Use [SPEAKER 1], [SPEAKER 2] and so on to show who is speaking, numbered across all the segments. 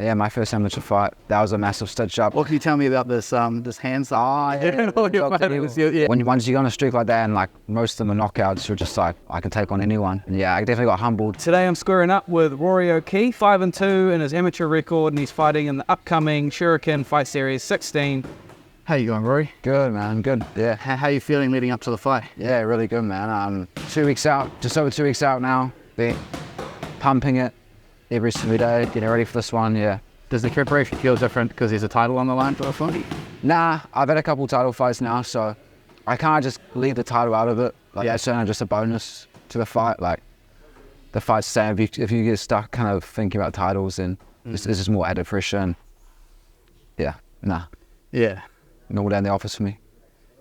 [SPEAKER 1] Yeah, my first amateur fight. That was a massive stitch up.
[SPEAKER 2] What can you tell me about this hand side?
[SPEAKER 1] Yeah. Once you go on a streak like that and like most of them are knockouts, you're just like, I can take on anyone. And yeah, I definitely got humbled.
[SPEAKER 3] Today I'm squaring up with Rory O'Keeffe, 5-2 in his amateur record, and he's fighting in the upcoming Shuriken Fight Series 16.
[SPEAKER 2] How you going, Rory?
[SPEAKER 1] Good, man. Good. Yeah.
[SPEAKER 2] How you feeling leading up to the fight?
[SPEAKER 1] Yeah, really good, man. 2 weeks out, just over 2 weeks out now. Been pumping it every single day, getting ready for this one. Yeah.
[SPEAKER 2] Does the preparation feel different because there's a title on the line for the fight?
[SPEAKER 1] Nah, I've had a couple title fights now, so I can't just leave the title out of it. Like, it's certainly just a bonus to the fight. Like, the fight's the same. If you get stuck kind of thinking about titles, then this is more added pressure. And yeah, nah.
[SPEAKER 2] Yeah.
[SPEAKER 1] All down the office for me.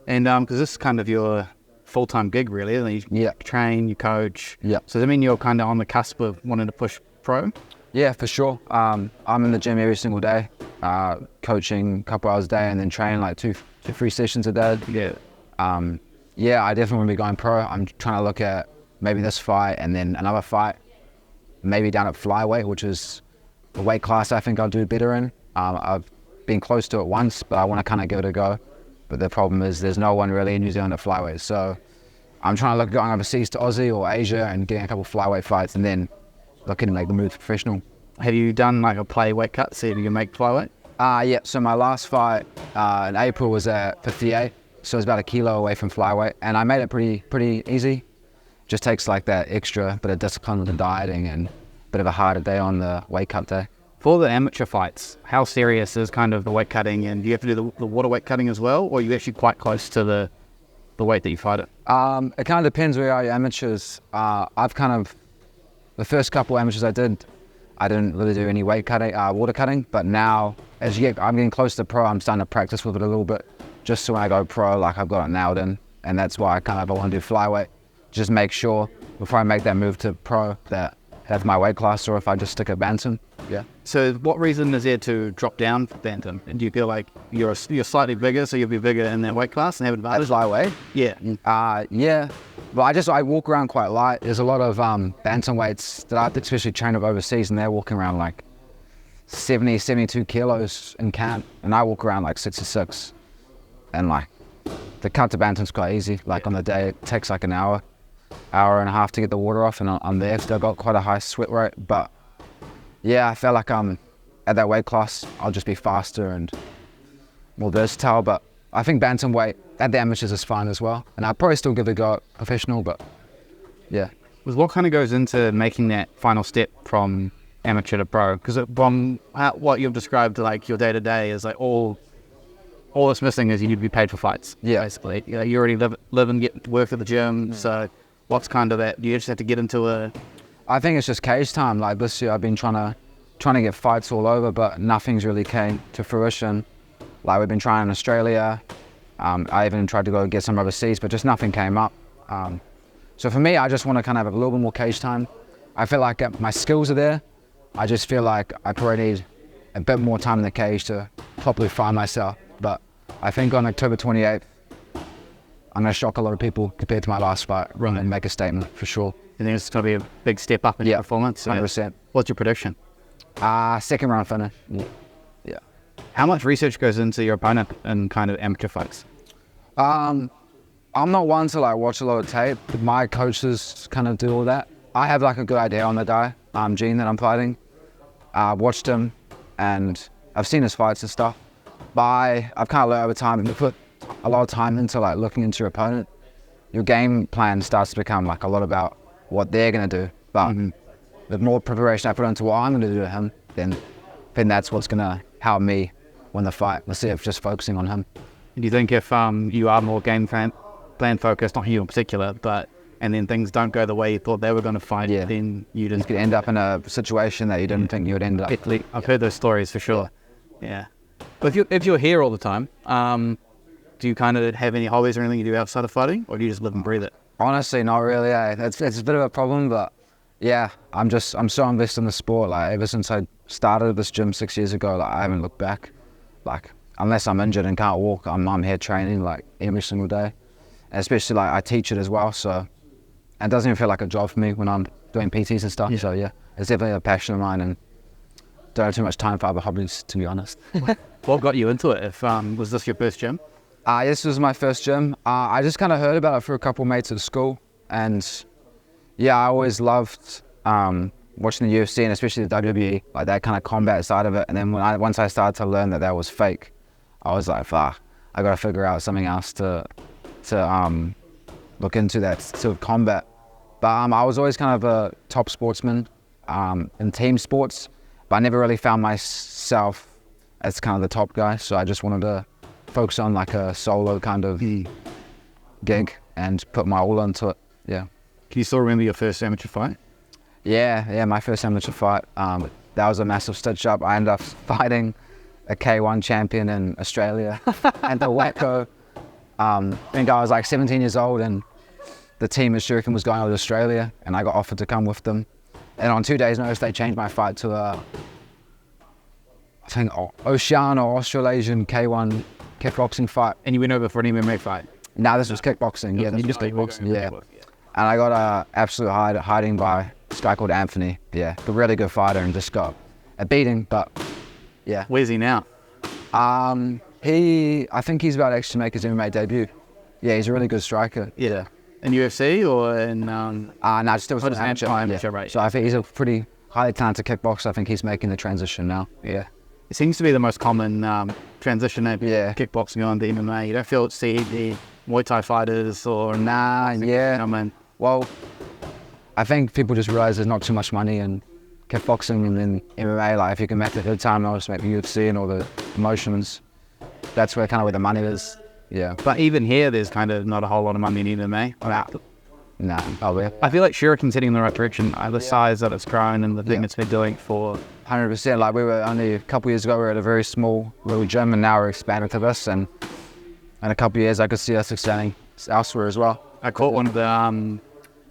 [SPEAKER 2] And because this is kind of your full-time gig, really, isn't it? You train, you coach.
[SPEAKER 1] Yeah.
[SPEAKER 2] So does that mean you're kind of on the cusp of wanting to push pro?
[SPEAKER 1] Yeah, for sure. I'm in the gym every single day, coaching a couple hours a day, and then training like two, 3 sessions a day.
[SPEAKER 2] Yeah.
[SPEAKER 1] Yeah, I definitely want to be going pro. I'm trying to look at maybe this fight and then another fight, maybe down at flyweight, which is a weight class I think I'll do better in. I've been close to it once, but I want to kind of give it a go. But the problem is there's no one really in New Zealand at flyweight. So I'm trying to look at going overseas to Aussie or Asia and getting a couple of flyweight fights and then looking to make the move professional.
[SPEAKER 2] Have you done like a play weight cut, see if you can make flyweight?
[SPEAKER 1] Yeah, so my last fight in April was at 58. So it was about a kilo away from flyweight. And I made it pretty easy. Just takes like that extra bit of discipline with the dieting and a bit of a harder day on the weight cut day.
[SPEAKER 2] For the amateur fights, how serious is kind of the weight cutting, and do you have to do the water weight cutting as well, or are you actually quite close to the weight that you fight at?
[SPEAKER 1] It kind of depends where you are, your amateurs. The first couple amateurs I didn't really do any weight cutting, water cutting, but now I'm getting close to pro, I'm starting to practice with it a little bit, just so when I go pro, like I've got it nailed in, and that's why I want to do flyweight. Just make sure before I make that move to pro that that's my weight class, or if I just stick at bantam. Yeah.
[SPEAKER 2] So what reason is there to drop down for bantam? And do you feel like you're slightly bigger, so you'll be bigger in that weight class and have an advantage?
[SPEAKER 1] Flyweight?
[SPEAKER 2] Yeah.
[SPEAKER 1] Yeah. Well, I walk around quite light. There's a lot of bantamweights that I especially train up overseas, and they're walking around like 70, 72 kilos in camp, and I walk around like 66. And like the cut to bantam's quite easy. Like on the day, it takes like an hour and a half to get the water off, and I'm there. Still got quite a high sweat rate, but yeah, I feel like at that weight class, I'll just be faster and more versatile. But I think bantamweight at the amateurs is fine as well, and I'd probably still give it a go at professional. But yeah,
[SPEAKER 2] what kind of goes into making that final step from amateur to pro? Because from what you've described, like your day to day is like all that's missing is you need to be paid for fights.
[SPEAKER 1] Yeah,
[SPEAKER 2] basically, you already live and get work at the gym. So what's kind of that? Do you just have to get into a?
[SPEAKER 1] I think it's just cage time. Like this year, I've been trying to get fights all over, but nothing's really came to fruition. Like we've been trying in Australia. I even tried to go get some overseas, but just nothing came up. So for me, I just want to kind of have a little bit more cage time. I feel like my skills are there. I just feel like I probably need a bit more time in the cage to properly find myself. But I think on October 28th, I'm going to shock a lot of people compared to my last fight and make a statement for sure.
[SPEAKER 2] You think it's going to be a big step up in your performance?
[SPEAKER 1] 100%.
[SPEAKER 2] What's your prediction?
[SPEAKER 1] Second round finish. Yeah.
[SPEAKER 2] How much research goes into your opponent in kind of amateur fights?
[SPEAKER 1] I'm not one to like watch a lot of tape. My coaches kind of do all that. I have like a good idea on the guy, Gene, that I'm fighting. I've watched him and I've seen his fights and stuff. But I've kind of learned over time to put a lot of time into like looking into your opponent. Your game plan starts to become like a lot about what they're going to do. But the more preparation I put into what I'm going to do to him, then that's what's going to help me win the fight instead of just focusing on him.
[SPEAKER 2] Do you think if you are more game plan focused, not you in particular, and then things don't go the way you thought they were going to fight, then you
[SPEAKER 1] could end up in a situation that you didn't think you would end up.
[SPEAKER 2] I've heard those stories for sure. Yeah. But if you're here all the time, do you kind of have any hobbies or anything you do outside of fighting, or do you just live and breathe it?
[SPEAKER 1] Honestly, not really. It's a bit of a problem, but yeah, I'm so invested in the sport. Like ever since I started this gym 6 years ago, like I haven't looked back. Like unless I'm injured and can't walk, I'm here training like every single day. And especially like I teach it as well, so it doesn't even feel like a job for me when I'm doing PTs and stuff. So yeah, it's definitely a passion of mine, and don't have too much time for other hobbies, to be honest.
[SPEAKER 2] What got you into it? If was this your first gym?
[SPEAKER 1] This was my first gym. I just kind of heard about it through a couple of mates at school, and yeah, I always loved watching the UFC and especially the WWE, like that kind of combat side of it. And then once I started to learn that was fake, I was like, fuck, I got to figure out something else to look into that sort of combat. But I was always kind of a top sportsman in team sports, but I never really found myself as kind of the top guy. So I just wanted to focus on like a solo kind of gig and put my all into it. Yeah.
[SPEAKER 2] Can you still remember your first amateur fight?
[SPEAKER 1] Yeah, my first amateur fight. That was a massive stitch up. I ended up fighting a K1 champion in Australia and the Wacko. I think I was like 17 years old and the team at Shuriken was going over to Australia and I got offered to come with them. And on 2 days' notice, they changed my fight to I think Ocean or Australasian K1 kickboxing fight.
[SPEAKER 2] And you went over for an MMA fight?
[SPEAKER 1] No, this was kickboxing. Yeah, this was kickboxing. Yeah. And I got a absolute hiding by this guy called Anthony. Yeah, a really good fighter and just got a beating, but yeah.
[SPEAKER 2] Where's he now?
[SPEAKER 1] I think he's about to actually make his MMA debut. Yeah, he's a really good striker.
[SPEAKER 2] Yeah. In UFC or in...
[SPEAKER 1] No, still was amateur.
[SPEAKER 2] Amateur, right.
[SPEAKER 1] So I think he's a pretty highly talented kickboxer. I think he's making the transition now. Yeah.
[SPEAKER 2] It seems to be the most common transition of kickboxing on to MMA. You don't see the Muay Thai fighters or...
[SPEAKER 1] Well, I think people just realize there's not too much money in kickboxing and then MMA. Like if you can make the good time, I'll just make the UFC and all the promotions. That's where the money is. Yeah.
[SPEAKER 2] But even here, there's kind of not a whole lot of money in MMA.
[SPEAKER 1] Nah. Oh, yeah.
[SPEAKER 2] I feel like Shuriken's heading in the right direction. The size that it's grown and the thing it's been doing for...
[SPEAKER 1] 100%. Like we were only a couple of years ago, we were at a very small little gym and now we're expanding to this. And in a couple of years, I could see us expanding elsewhere as well.
[SPEAKER 2] I caught one of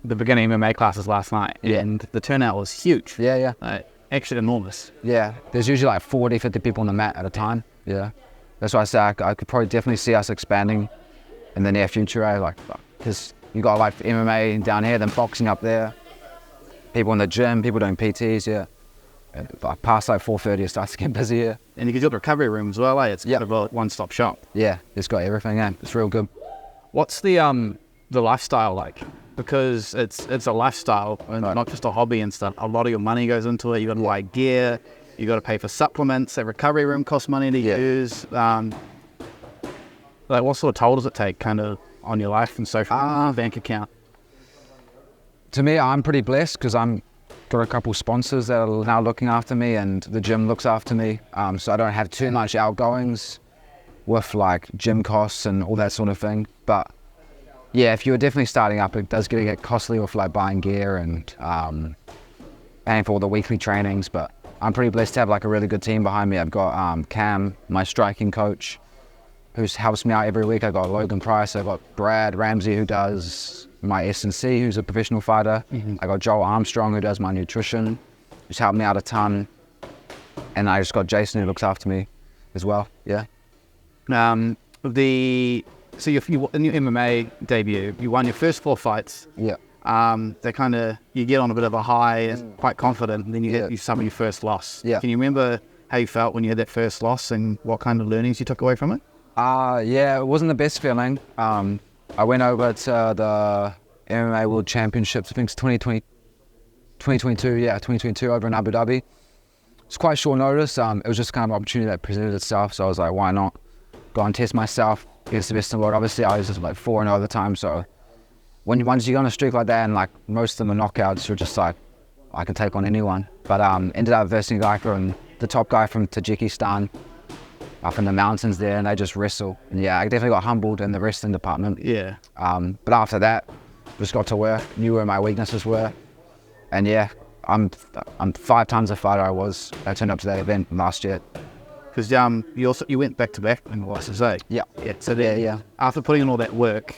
[SPEAKER 2] the beginning MMA classes last night and the turnout was huge.
[SPEAKER 1] Yeah.
[SPEAKER 2] Actually enormous.
[SPEAKER 1] Yeah. There's usually like 40, 50 people on the mat at a time. Yeah. That's why I say I could probably definitely see us expanding in the near future, because you got like MMA down here, then boxing up there, people in the gym, people doing PTs, yeah. And past like 4:30, it starts to get busy here.
[SPEAKER 2] And you can do the recovery room as well, It's kind of a one-stop shop.
[SPEAKER 1] Yeah, it's got everything, It's real good.
[SPEAKER 2] What's the lifestyle like? Because it's a lifestyle and not just a hobby and stuff. A lot of your money goes into it. You got to buy gear. You got to pay for supplements. That recovery room costs money to use. Like, what sort of toll does it take, kind of, on your life and social bank account?
[SPEAKER 1] To me, I'm pretty blessed because I'm got a couple sponsors that are now looking after me, and the gym looks after me. So I don't have too much outgoings with like gym costs and all that sort of thing. But yeah, if you're definitely starting up, it does get costly with like buying gear and paying for all the weekly trainings. But I'm pretty blessed to have like a really good team behind me. I've got Cam, my striking coach, who helps me out every week. I got Logan Price. I got Brad Ramsey, who does my S&C, who's a professional fighter. I got Joel Armstrong, who does my nutrition, who's helped me out a ton. And I just got Jason, who looks after me as well. Yeah.
[SPEAKER 2] So in your MMA debut, you won your first 4 fights.
[SPEAKER 1] Yeah.
[SPEAKER 2] They kind of, you get on a bit of a high and quite confident, and then you get some of your first loss.
[SPEAKER 1] Yeah.
[SPEAKER 2] Can you remember how you felt when you had that first loss and what kind of learnings you took away from it?
[SPEAKER 1] Yeah, it wasn't the best feeling. I went over to the MMA World Championships, I think it's 2022 over in Abu Dhabi. It's quite short notice. It was just kind of an opportunity that presented itself, so I was like, why not go and test myself against the best in the world. Obviously, I was just like 4-0 at the time, so once you go on a streak like that and like most of them are knockouts, you're just like, I can take on anyone. But ended up versing a guy from the top guy from Tajikistan up in the mountains there, and they just wrestle. And yeah, I definitely got humbled in the wrestling department.
[SPEAKER 2] Yeah.
[SPEAKER 1] But after that, just got to work, knew where my weaknesses were, and yeah, I'm 5 times the fighter I turned up to that event last year.
[SPEAKER 2] Because you went back to back in losses, eh?
[SPEAKER 1] Yeah.
[SPEAKER 2] So after putting in all that work,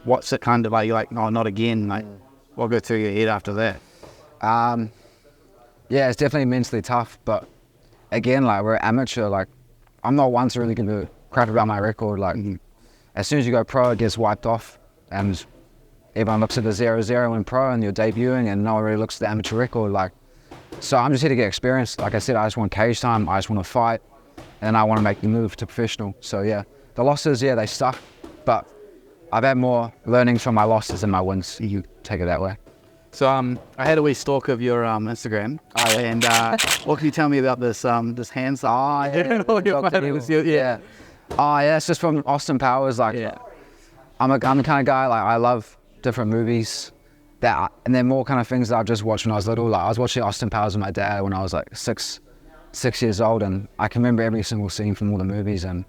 [SPEAKER 2] what's it kind of like? You're like, no, not again. Like, what go through your head after that?
[SPEAKER 1] Yeah, it's definitely mentally tough. But again, like we're amateur. Like I'm not one to really give a crap about my record. Like as soon as you go pro, it gets wiped off, and everyone looks at the 0-0 in pro, and you're debuting, and no one really looks at the amateur record. Like So I'm just here to get experience. Like I said, I just want cage time. I just want to fight, and I want to make the move to professional. So yeah, the losses, yeah, they suck, but I've had more learnings from my losses than my wins. You take it that way.
[SPEAKER 2] So I had a wee stalk of your Instagram, and what can you tell me about this this hand sign?
[SPEAKER 1] Yeah. Oh yeah, it's just from Austin Powers. Like, I'm the kind of guy, like, I love different movies and they're more kind of things that I've just watched when I was little. Like, I was watching Austin Powers with my dad when I was like six years old, and I can remember every single scene from all the movies. And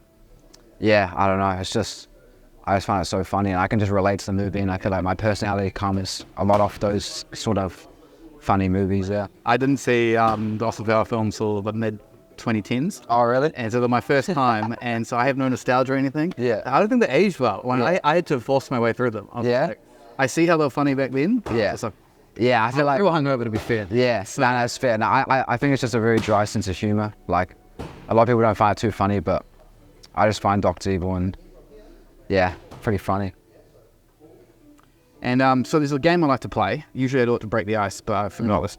[SPEAKER 1] yeah, I don't know, I just find it so funny, and I can just relate to the movie, and I feel like my personality comes a lot off those sort of funny movies. Yeah.
[SPEAKER 2] I didn't see the Austin Powers films till the mid-2010s.
[SPEAKER 1] Oh really?
[SPEAKER 2] And so they're my first time, and so I have no nostalgia or anything.
[SPEAKER 1] Yeah.
[SPEAKER 2] I don't think they aged well. When I had to force my way through them. I see how they were funny back then.
[SPEAKER 1] Yeah.
[SPEAKER 2] It's like,
[SPEAKER 1] Yeah, I feel like.
[SPEAKER 2] they were hungover, to be fair.
[SPEAKER 1] Yeah, no, that's fair. No, I think it's just a very dry sense of humor. Like, a lot of people don't find it too funny, but I just find Dr. Evil and, yeah, pretty funny.
[SPEAKER 2] And so there's a game I like to play. Usually I do it to break the ice, but I forgot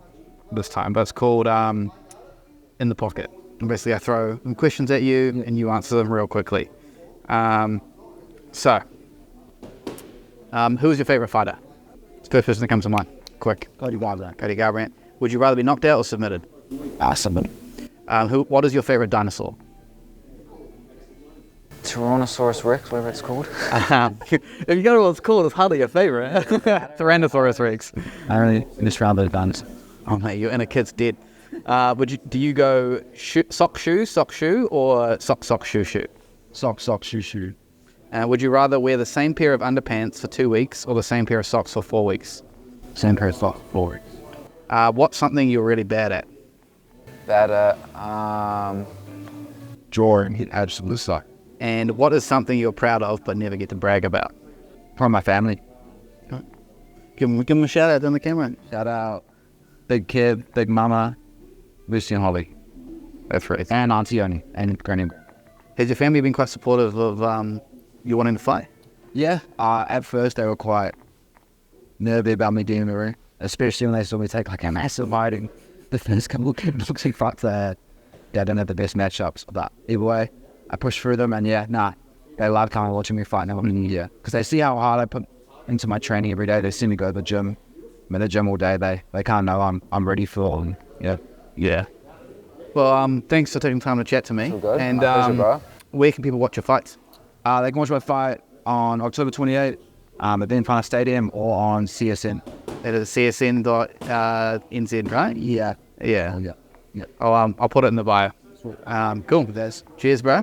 [SPEAKER 2] this time. But it's called In the Pocket. And basically I throw some questions at you and you answer them real quickly. Who is your favorite fighter? It's the first person that comes to mind. Quick.
[SPEAKER 1] Cody Garbrandt.
[SPEAKER 2] Cody Garbrandt. Would you rather be knocked out or submitted?
[SPEAKER 1] Submitted.
[SPEAKER 2] What is your favorite dinosaur?
[SPEAKER 1] Tyrannosaurus Rex, whatever it's called.
[SPEAKER 2] If you go to what it's called, it's hardly your favorite. Tyrannosaurus Rex.
[SPEAKER 1] I really just round the advance.
[SPEAKER 2] Oh mate, your inner kid's dead. Do you go sock shoe, or sock shoe?
[SPEAKER 1] Sock, shoe.
[SPEAKER 2] Would you rather wear the same pair of underpants for 2 weeks or the same pair of socks for 4 weeks?
[SPEAKER 1] Same pair of socks, 4 weeks.
[SPEAKER 2] What's something you're really bad at?
[SPEAKER 1] Drawing, it absolutely suck.
[SPEAKER 2] And what is something you're proud of but never get to brag about?
[SPEAKER 1] Probably my family.
[SPEAKER 2] Give them a shout out on the camera.
[SPEAKER 1] Shout out Big Kid, Big Mama, Lucy and Holly.
[SPEAKER 2] That's right.
[SPEAKER 1] And Auntie Oni, and Granny.
[SPEAKER 2] Has your family been quite supportive of you wanting to fight?
[SPEAKER 1] Yeah, at first they were quite nervy about me doing the ring, especially when they saw me take like a massive fighting. The first couple of boxing fights I didn't have the best matchups, but either way, I pushed through them, and they love coming and watching me fight now. Yeah, because they see how hard I put into my training every day. They see me go to the gym. I'm in the gym all day. They can't know I'm ready for them. Yeah.
[SPEAKER 2] Well, thanks for taking time to chat to me.
[SPEAKER 1] Good.
[SPEAKER 2] And
[SPEAKER 1] My pleasure, bro.
[SPEAKER 2] where can people watch your fights?
[SPEAKER 1] They can watch my fight on October 28th at Ben Farner Stadium or on CSN.
[SPEAKER 2] It is csn.nz, right?
[SPEAKER 1] Yeah.
[SPEAKER 2] Yeah.
[SPEAKER 1] Yeah.
[SPEAKER 2] I'll put it in the bio. Cool.
[SPEAKER 1] There's
[SPEAKER 2] Cheers, bro.